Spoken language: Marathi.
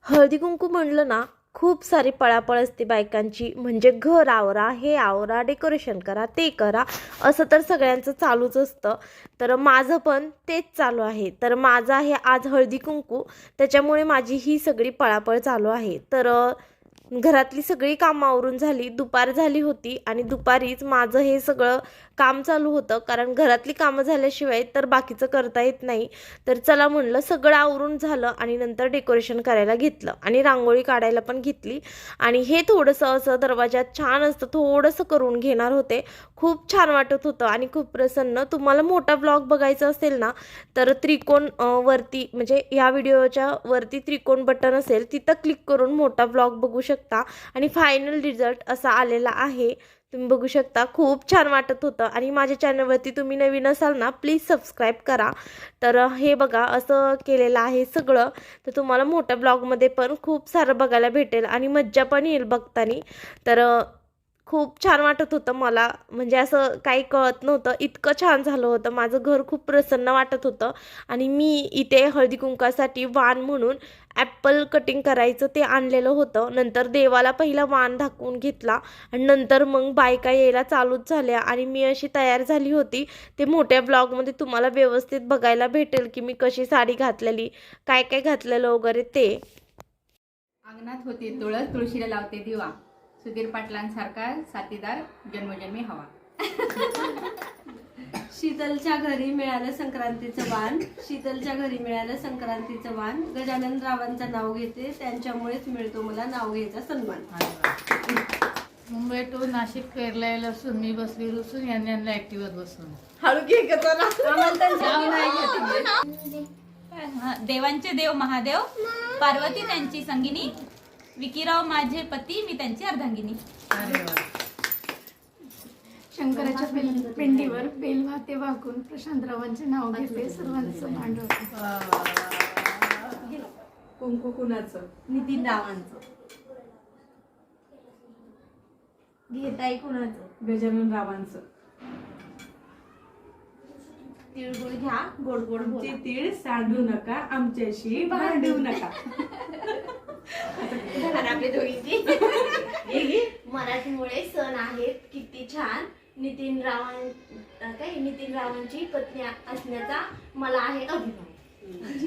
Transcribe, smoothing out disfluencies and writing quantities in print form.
हळदी कुंकू म्हणलं ना, खूप सारी पळापळ असते बायकांची. म्हणजे घर आवरा, हे आवरा, डेकोरेशन करा, ते करा, असं तर सगळ्यांचं चालूच असतं. तर माझं पण तेच चालू आहे. तर माझं आहे आज हळदी कुंकू, त्याच्यामुळे माझी ही सगळी पळापळ चालू आहे. तर घरातली सगळी कामं आवरून झाली, दुपार झाली होती आणि दुपारीच माझं हे सगळं काम चालू होतं. कारण घरातली कामं झाल्याशिवाय तर बाकीचं करता येत नाही. तर चला म्हणलं, सगळं आवरून झालं आणि नंतर डेकोरेशन करायला घेतलं आणि रांगोळी काढायला पण घेतली. आणि हे थोडंसं असं दरवाजात छान असतं, थोडंसं करून घेणार होते. खूप छान वाटत होतं आणि खूप प्रसन्न. तुम्हाला मोठा ब्लॉग बघायचा असेल ना, तर त्रिकोण वरती म्हणजे या व्हिडिओच्या वरती त्रिकोण बटन असेल, तिथं क्लिक करून मोठा ब्लॉग बघू शकता. आणि फायनल रिझल्ट असा आलेला आहे, तुम्ही बघू शकता. खूप छान वाटत होतं. आणि माझ्या चॅनलवरती तुम्ही नवीन असाल ना, प्लीज सबस्क्राईब करा. तर हे बघा असं केलेलं आहे सगळं. तर तुम्हाला मोठ्या ब्लॉगमध्ये पण खूप सारं बघायला भेटेल आणि मज्जा पण येईल बघताना. तर खूप छान वाटत होतं मला. म्हणजे असं काही कळत नव्हतं, इतकं छान झालं होतं. माझं घर खूप प्रसन्न वाटत होतं. आणि मी इथे हळदी कुंकासाठी वाण म्हणून ॲपल कटिंग करायचं ते आणलेलं होतं. नंतर देवाला पहिला वाण दाखवून घेतला आणि नंतर मग बायका यायला चालूच झाल्या आणि मी अशी तयार झाली होती. ते मोठ्या ब्लॉगमध्ये तुम्हाला व्यवस्थित बघायला भेटेल की मी कशी साडी घातलेली, काय काय घातलेलं वगैरे ते. अंगणात होते तुळस, तुळशीला लावते दिवा, सुधीर पाटलांसारखा साथीदार जन्मजन्मी हवा. शीतलच्या घरी मिळालं संक्रांतीचं वाण, शीतलच्या घरी मिळालं संक्रांतीचं वाण. गजानन रावांचं नाव घेते, त्यांच्यामुळेच मिळतो मला नाव घ्यायचा सन्मान. मुंबई टू नाशिक पेरलायला असून मी बसली रुसून यांना ऍक्टिव्हत बसून. हळू घे का जरा. देवांचे देव महादेव, पार्वती त्यांची संगिनी, विकीराव माझे पती, मी त्यांची अर्धांगिनी. अरे वा. शंकराच्या पिंडीवर बेलवाते वाकून प्रशांतरावांचे नाव घेते, सर्वांचं भांडवल. कुंकू कुणाचं? नितीन रावांचं. घेताय कुणाचं? गजानन रावांचं. तिळगुळ घ्या, गोड गोड बोला. तीळ सांडू नका, आमच्याशी भांडू नका. आणि आपली दोघींची मराठीमुळे सण आहेत किती छान. नितीन रावांची पत्नी असण्याचा मला आहे अभिमान.